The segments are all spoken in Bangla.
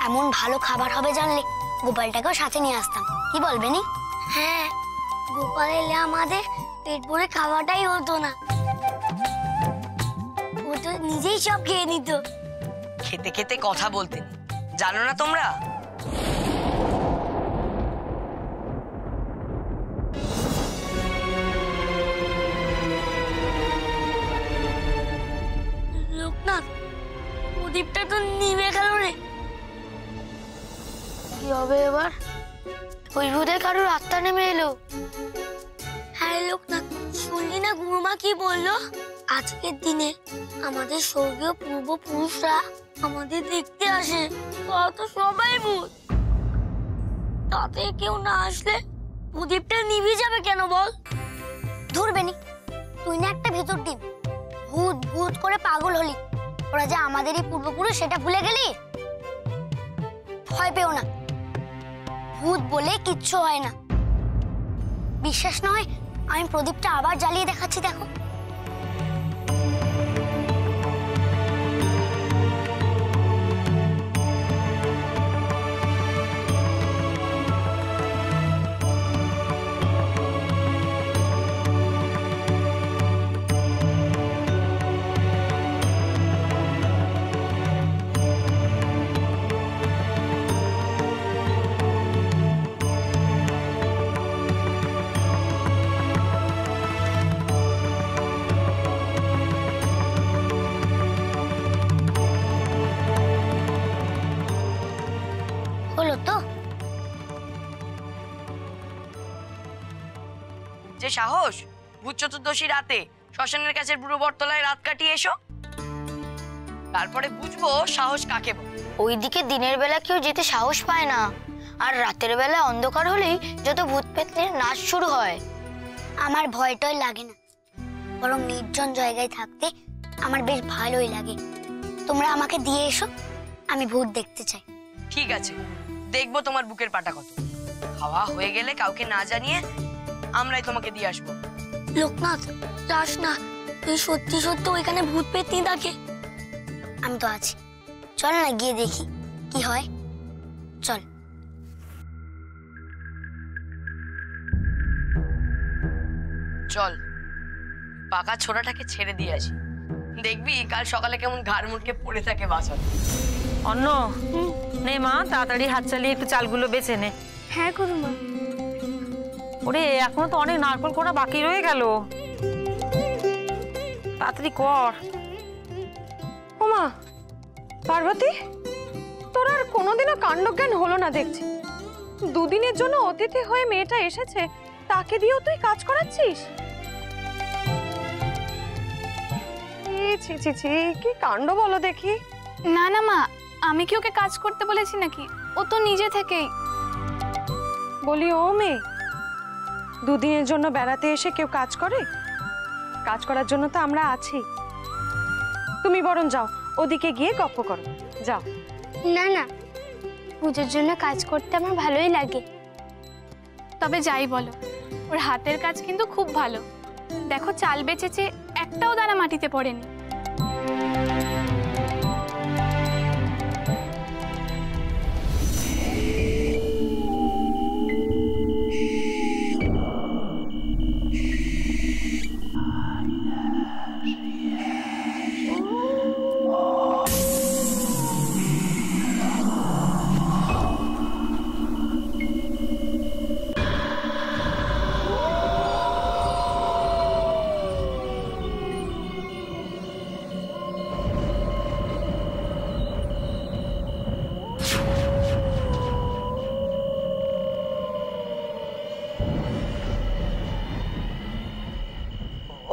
এমন ভালো খাবার হবে জানলে গোপালটাকেও সাথে নিয়ে আসতাম। কি বলবে নি? হ্যাঁ, গোপাল এলে আমাদের পেট ভরে খাওয়াটাই হতো না, ও তো নিজেই সব খেয়ে নিত। খেতে খেতে কথা বলতেন, জানো না তোমরা? লোকনাথ, প্রদীপটা তো নিভে গেল রে, কি হবে এবার? ওই ভূতে কারোর আত্মা নেমে এলো। হ্যাঁ লোকনাথ, শুনলি না গুরুমা কি বললো? আজকের দিনে আমাদের স্বর্গীয় পূর্বপুরুষরা আমাদের দেখতে আসে, তো সবাই ভূত। তাতে কেউ না আসলে প্রদীপটা নিভে যাবে কেন বল? ধরবে নি, তুই না একটা ভেতর ডিম, ভূত ভূত করে পাগল হলি। ওরা যে আমাদেরই পূর্বপুরুষ সেটা ভুলে গেলি? ভয় পেও না, ভূত বলে কিচ্ছু হয় না। বিশ্বাস না হয় আমি প্রদীপটা আবার জ্বালিয়ে দেখাচ্ছি, দেখো। হলো তো? যে সাহস ভূত চতুর্দশী রাতে শ্মশানের কাছে বুড়ো বটতলায় রাত কাটিয়ে এসো, তারপরে বুঝবো সাহস কাকে বলে। ওইদিকে দিনের বেলা কেউ যেতে সাহস পায় না, আর রাতের বেলা অন্ধকার হলেই যত ভূত পেত্নীর নাচ শুরু হয়। আমার ভয়টাই লাগে না, বরং নির্জন জায়গায় থাকতে আমার বেশ ভালোই লাগে। তোমরা আমাকে দিয়ে এসো, আমি ভূত দেখতে চাই। ঠিক আছে, দেখবো তোমার বুকের পাটা কত। খাওয়া হয়ে গেলে কাউকে না জানিয়ে আমরাই তোমাকে দিয়ে আসবো। লোকনাথ, যাস না, তুই সত্যি সত্যি ওইখানে ভূত পেত্নী থাকে। আমি তো আছি, চল না গিয়ে দেখি কি হয়, চল। চল, পাকা ছোড়াটাকে ছেড়ে দিয়ে আসি, দেখবি কাল সকালে কেমন ঘাড় মুটকে পড়ে থাকে বাসন। অন্য নে মা, তাড়াতাড়ি হাত চালিয়ে একটু চালগুলো বেছে নে। হ্যাঁ গুরুমা। ওরে এখনো তো অনেক নারকল কোড়া বাকি রয়ে গেল, তাড়াতাড়ি কর। ওমা পার্বতী, তোর আর কোনোদিনও কাণ্ডজ্ঞান হলো না দেখছি। দুদিনের জন্য অতিথি হয়ে মেয়েটা এসেছে, তাকে দিয়েও তুই কাজ করাচ্ছিস? ছি ছি ছি, কি কাণ্ড বলো দেখি। না না মা, আমি কি ওকে কাজ করতে বলেছি নাকি? ও তো নিজে থেকেই। বলি ও মেয়ে, দুদিনের জন্য বেড়াতে এসে কেউ কাজ করে? কাজ করার জন্য তো আমরা আছি। তুমি বরং যাও, ওদিকে গিয়ে গপ্প করো, যাও। না না, পুজোর জন্য কাজ করতে আমার ভালোই লাগে। তবে যাই বলো, ওর হাতের কাজ কিন্তু খুব ভালো। দেখো চাল বেচেছে, একটাও দানা মাটিতে পড়েনি।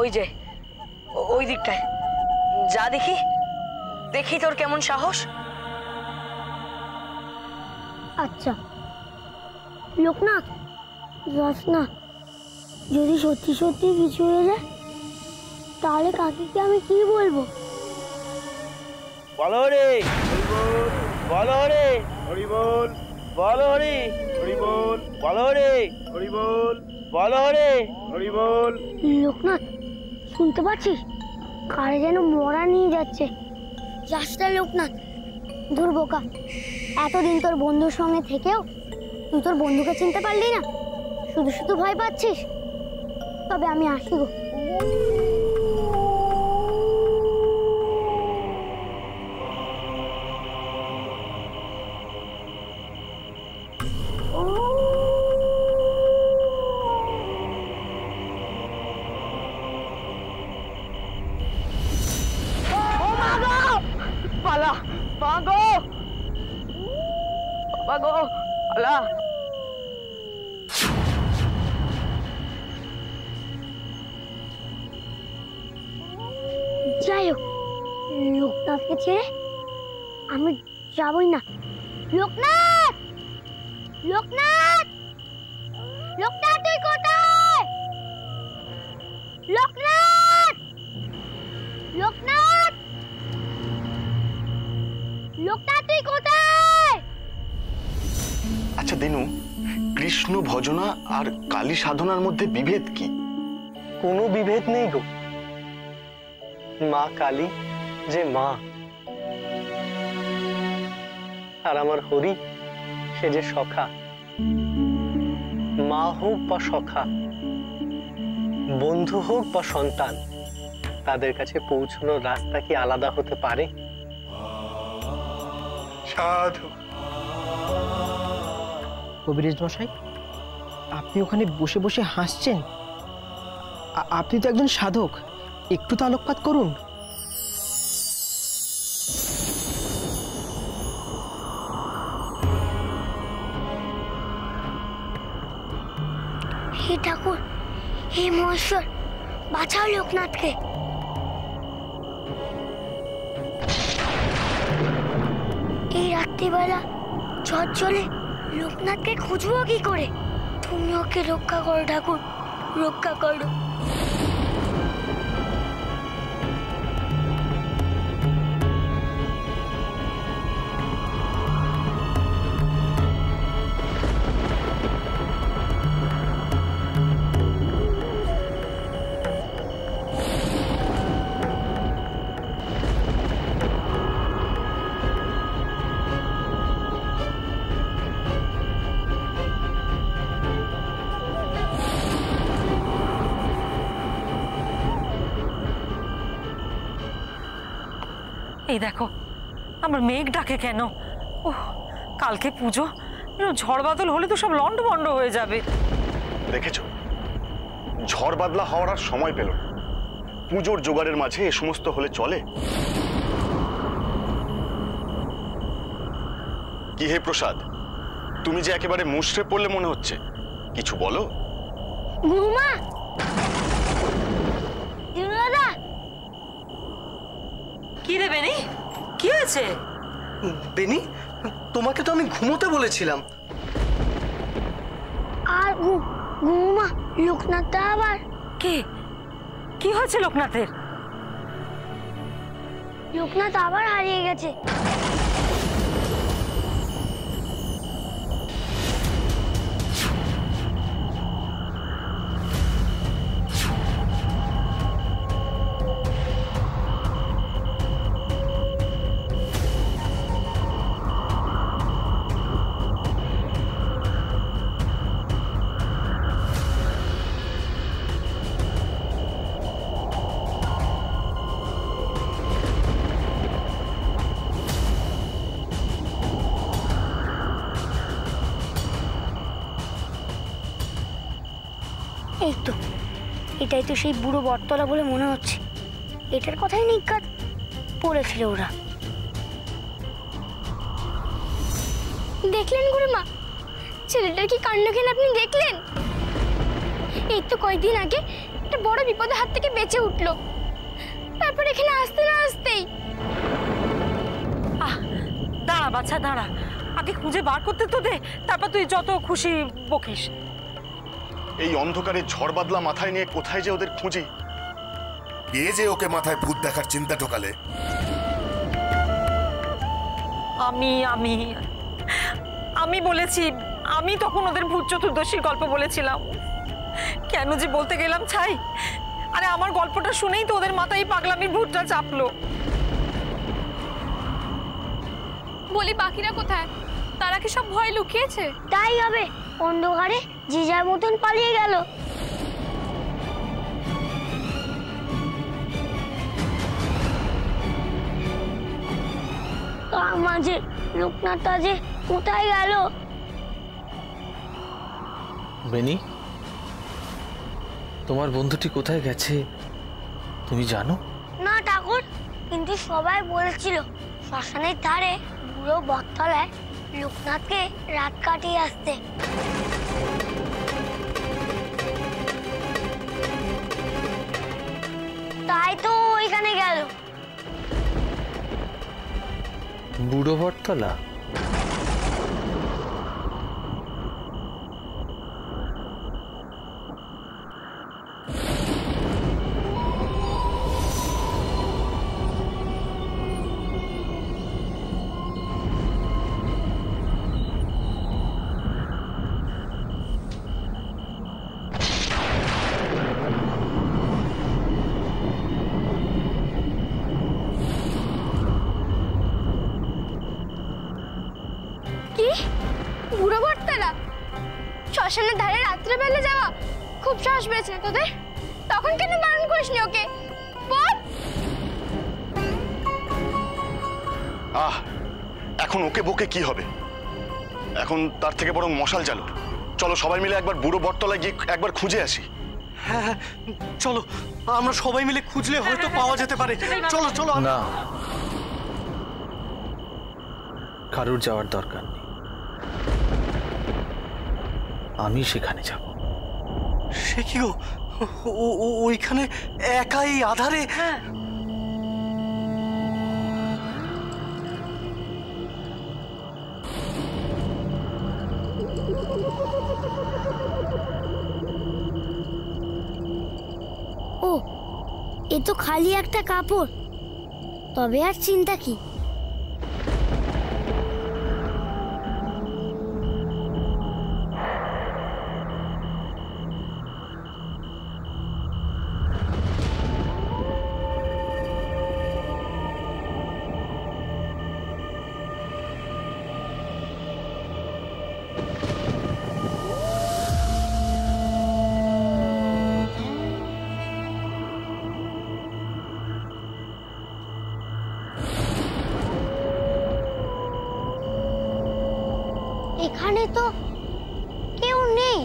ওই যে ওই দিকটায় যা, দেখি দেখি তোর কেমন সাহস। আচ্ছা লোকনাথ, যাস না, যদি সত্যি সত্যি কিছু হয়ে যায় তাহলে কাকিকে আমি কি বলবো? বলো রে বলো রে হরি বল, বলো রে হরি বল, বলো রে হরি বল, বলো রে হরি বল। লোকনাথ, শুনতে পাচ্ছিস? কারে যেন মরা নিয়ে যাচ্ছে। যাস না লোকনাথ, ধুর বোকা, এতদিন তোর বন্ধুর সঙ্গে থেকেও তুই তোর বন্ধুকে চিনতে পারলি না, শুধু শুধু ভয় পাচ্ছিস। তবে আমি আসি গো। পালা মা গো, বাবা গো, পালা। যাই হোক, লোকনাথকে ছেড়ে আমি যাবই না। লোকনাথ, লোকনাথ, লোকনাথ তুই কোথায়? লোকনাথ, লোকনাথ, লোকনাথ তুই কোথায়? আচ্ছা দিনু, কৃষ্ণ ভজনা আর কালী সাধনার মধ্যে বিভেদ কি? কোনো বিভেদ নেই গো। মা কালী যে মা, আর আমার হরি সে যে সখা। মা হোক বা সখা, বন্ধু হোক বা সন্তান, তাদের কাছে পৌঁছানোর রাস্তা কি আলাদা হতে পারে? সাধু কবিরাজ মশাই, আপনি ওখানে বসে বসে হাসছেন। আপনি তো একজন সাধক, একটু তো আলোকপাত করুন। হে ঠাকুর, হে মহেশ্বর, বাঁচাও লোকনাথকে। এই রাত্রিবেলা ঝড় চলে লোকনাথকে খুঁজবো কি করে? তুমি ওকে রক্ষা করো ঠাকুর, রক্ষা করো। এই দেখো, আমার মেঘ ডাকে কেন? ওহ, কালকে পুজো, ঝড় বাদল হলে তো সব লন্ড বন্ড হয়ে যাবে। দেখেছো, ঝড় বাদলা হওয়ার আর সময় পেল না। পুজোর জোগাড়ের মাঝে এ সমস্ত হলে চলে? কি হে প্রসাদ, তুমি যে একেবারে মুষড়ে পড়লে মনে হচ্ছে, কিছু বলো। গুরুমা, দাদা, কি রে বেনি, কি হয়েছে? বেনি, তোমাকে তো আমি ঘুমোতে বলেছিলাম। আর গুরুমা, লোকনাথটা আবার। কি হয়েছে লোকনাথের? লোকনাথ আবার হারিয়ে গেছে। এই তো, এটাই তো সেই বুড়ো বটতলা বলে মনে হচ্ছে। এটার কথাই নিজ্ঞাত পড়েছিল ওরা। দেখলেন গুরুমা, ছেলেটার কি কাণ্ডজ্ঞান আপনি দেখলেন? এই তো কয়েকদিন আগে একটা বড় বিপদের হাত থেকে বেঁচে উঠলো, তারপর এখানে আসতে না আসতেই। দাঁড়া বাচ্চা, দাঁড়া, আগে খুঁজে বার করতে তো দে, তারপর তুই যত খুশি বকিস। এই অন্ধকারে ঝড় বাদলা মাথায় নিয়ে কোথায় যে ওদের খুঁজি? কে যে ওকে মাথায় ভূত দেখার চিন্তা ঢোকালে? আমি বলেছি, আমি তখন ওদের ভূত চতুর্দশীর গল্প বলেছিলাম। কেন যে বলতে গেলাম ছাই। আরে আমার গল্পটা শুনেই তো ওদের মাথায় পাগলামির ভূতটা চাপলো। বলি বাকিরা কোথায়? তারা কি সব ভয় লুকিয়েছে? তাই হবে, অন্ধকারে যে যার মতন পালিয়ে গেল। তার মাঝে লোকনাথটা যে কোথায় গেল? বেনি, তোমার বন্ধুটি কোথায় গেছে তুমি জানো? না ঠাকুর, কিন্তু সবাই বলছিল শ্মশানের ধারে বুড়ো বটতলায় লোকনাথকে রাত কাটিয়ে আসতে। তাই তো ওইখানে গেল। বুড়ো বটতলা? কি বুড়ো বটতলা? শ্মশানের ধারে রাত্রেবেলা যাওয়া খুব সাহস পেয়েছে না তোদের? তখন কেন বারণ করিসনি ওকে? বল। এখন ওকে বকে কি হবে? এখন তার থেকে বরং মশাল জ্বালো। চলো সবাই মিলে একবার বুড়ো বটতলায় গিয়ে একবার খুঁজে আসি। হ্যাঁ চলো, আমরা সবাই মিলে খুঁজলে হয়তো পাওয়া যেতে পারে। চলো চলো। না, কারুর যাওয়ার দরকার নেই, আমি সেখানে যাব। সে কি গো, ওইখানে একাই আধারে? ও, এ তো খালি একটা কাপড়, তবে আর চিন্তা কি? এখানে তো কেউ নেই,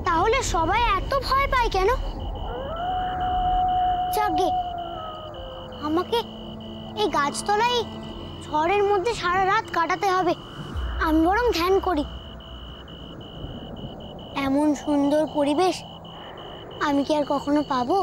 তাহলে সবাই এত ভয় পায় কেন? যাগে, আমাকে এই গাছতলায় ঝড়ের মধ্যে সারা রাত কাটাতে হবে। আমি বরং ধ্যান করি। এমন সুন্দর পরিবেশ আমি কি আর কখনো পাবো?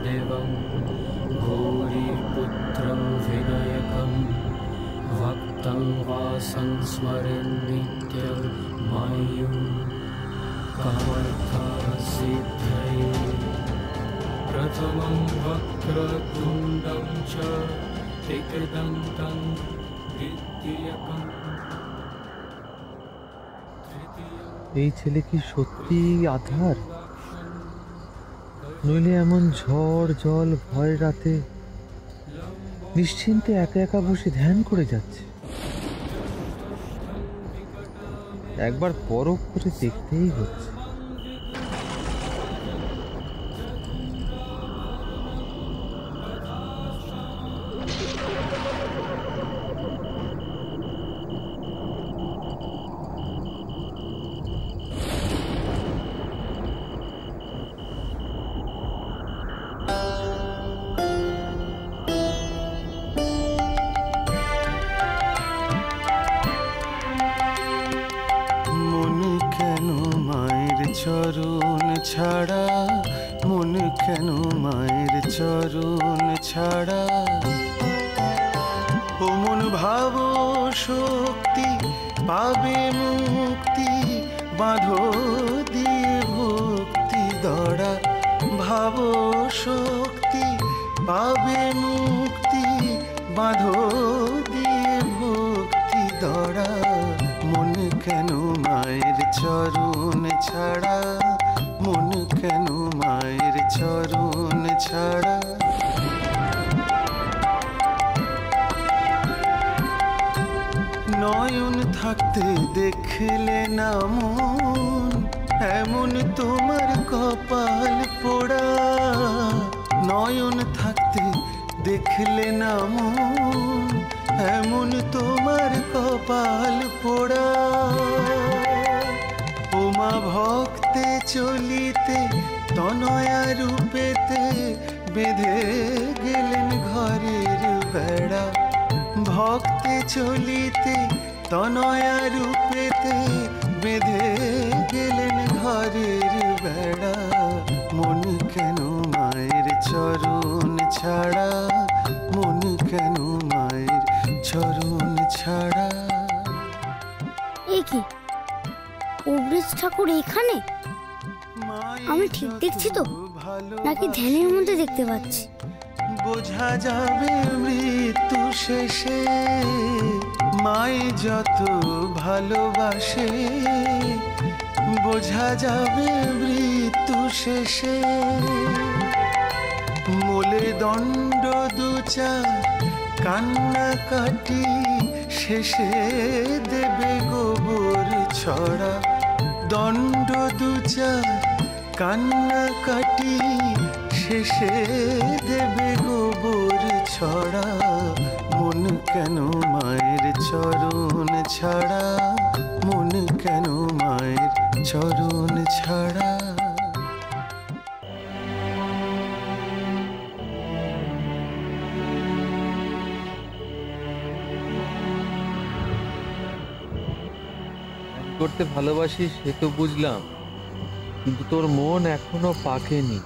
देवं गौरीपुत्रं विनायकं भक्तं वासं स्मरन् नित्यं मायुं कामर्थसिद्धये प्रथमं वक्रतुण्डं च एकदन्तं द्वितीयकं এই ছেলে কি সত্যি আধার? নইলে এমন ঝড় জল ভয় রাতে নিশ্চিন্তে একা একা বসে ধ্যান করে যাচ্ছে। একবার পরখ করে দেখতেই হচ্ছে। মন কেন মায় ছাড়া, মন কেন মায়ের চরণ ছাড়া। ও মন ভাবো শক্তি পাবে মুক্তি, বাঁধো দিয়ে ভক্তি দড়া। ভাবো শক্তি পাবে মুক্তি, বাঁধো দিয়ে ভক্তি দড়া। মন কেন মায়ের চরণ ছাড়া, মন কেন মায়ের চরণ ছাড়া। নয়ন থাকতে দেখলে না মন, এমন তোমার কপাল পোড়া। নয়ন থাকতে দেখলে না মন, এমন তোমার কপাল পোড়া। ওমা ভক্তে চলিতে তনয়া রূপেতে, বেঁধে গেলেন ঘরের বেড়া। ভক্তে চলিতে তনয়া রূপেতে, বেঁধে গেলেন ঘরের বেড়া। মন কেন মায়ের চরণ ছাড়া, মন কেন মায়ের চরণ ছাড়া। এ কি অমৃত ঠাকুর এখানে? আমি ঠিক দেখছি তো, নাকি ধ্যানের মধ্যে দেখতে পাচ্ছি? বোঝা যাবে মৃত্যু শেষে, মাই যত ভালোবাসে। বোঝা যাবে মৃত্যু শেষে, মোলে দণ্ড দুচার কান্না কাটি, শেষে দেবে গোবর ছড়া। দণ্ড দুচার কান্না কাটি, শেষে দেবে গোবর ছড়া। মন কেন মায়ের চরণ ছাড়া, মন কেন মায়ের চরণ ছাড়া। করতে ভালোবাসিস সে তো বুঝলাম, কিন্তু তোর মন এখনো পাকেনি।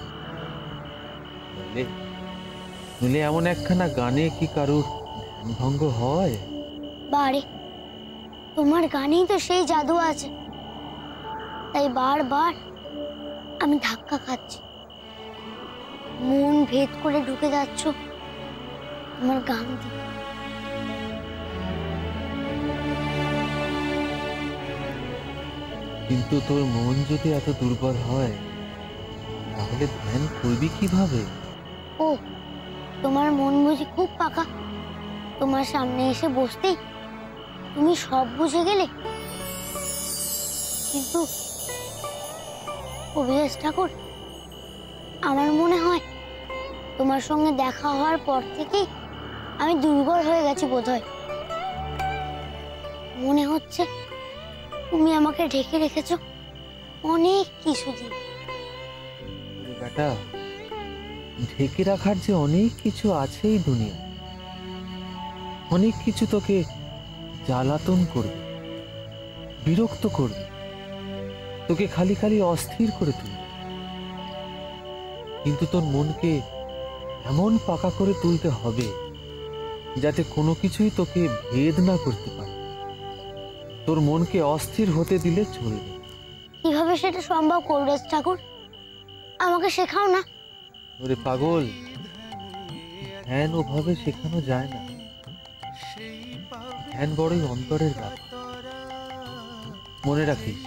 নইলে এমন একখানা গানে কি কারুর ধ্যান ভঙ্গ হয়? বারে, তোমার গানেই তো সেই জাদু আছে, তাই বারবার আমি ধাক্কা খাচ্ছি। মন ভেদ করে ঢুকে যাচ্ছ তোমার গান দিয়ে। কিন্তু তোর মন যদি এত দুর্বল হয়, তাহলে ধ্যান করবি কিভাবে? ও, তোমার মন বুঝি খুব পাকা? তোমার সামনে এসে বসতেই তুমি সব বুঝে গেলে? কিন্তু কবিরাজ ঠাকুর, আমার মনে হয় তোমার সঙ্গে দেখা হওয়ার পর থেকেই আমি দুর্বল হয়ে গেছি বোধহয়। মনে হচ্ছে তুমি আমাকে ঢেকে রেখেছো অনেক কিছু দিয়ে। বেটা, ঢেকে রাখার যে অনেক কিছু আছে এই দুনিয়া। অনেক কিছু তোকে জ্বালাতন করবে, বিরক্ত করবে, তোকে খালি খালি অস্থির করে তুলবে। কিন্তু তোর মনকে এমন পাকা করে তুলতে হবে যাতে কোনো কিছুই তোকে ভেদ না করতে পারে। তোর মনকে অস্থির হতে দিলে চলবে। কিভাবে সেটা সম্ভব কবিরাজ ঠাকুর? আমাকে শেখাও না। ওরে পাগল, ধ্যান ওভাবে শেখানো যায় না। ধ্যান বড়ই অন্তরের ব্যাপার। মনে রাখিস,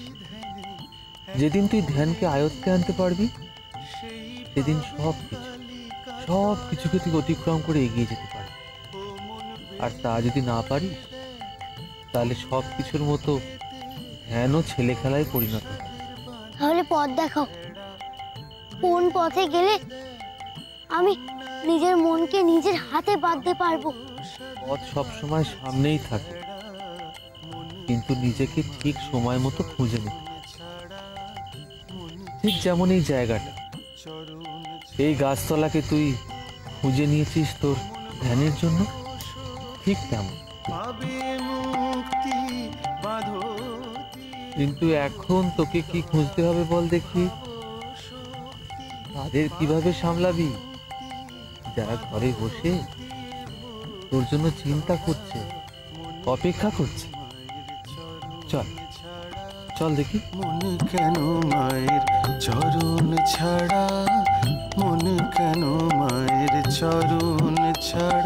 যেদিন তুই ধ্যানকে আয়ত্তে আনতে পারবি, সেদিন সব কিছুকে তুই অতিক্রম করে এগিয়ে যেতে পারবি। আর তা যদি না পারিস, তাহলে সব কিছুর মতো ধ্যানও ছেলে খেলায় পরিণত হবে। তাহলে পথ দেখাও, কোন পথে গেলে আমি নিজের মনকে নিজের হাতে বাঁধতে পারবো? পথ সবসময় সামনেই থাকে, কিন্তু নিজেকে ঠিক সময় মতো খুঁজে নিতে। ঠিক যেমন এই জায়গাটা, এই গাছতলাকে তুই খুঁজে নিয়েছিস তোর ধ্যানের জন্য, ঠিক তেমন। কিন্তু এখন তোকে কি খুঁজতে হবে বল দেখি? তাদের কিভাবে সামলাবি যারা ঘরে বসে তোর জন্য চিন্তা করছে, অপেক্ষা করছে? চল চল দেখি। মন কেন মায়ের চরণ ছাড়া, মন কেন মায়ের চরণ ছাড়া।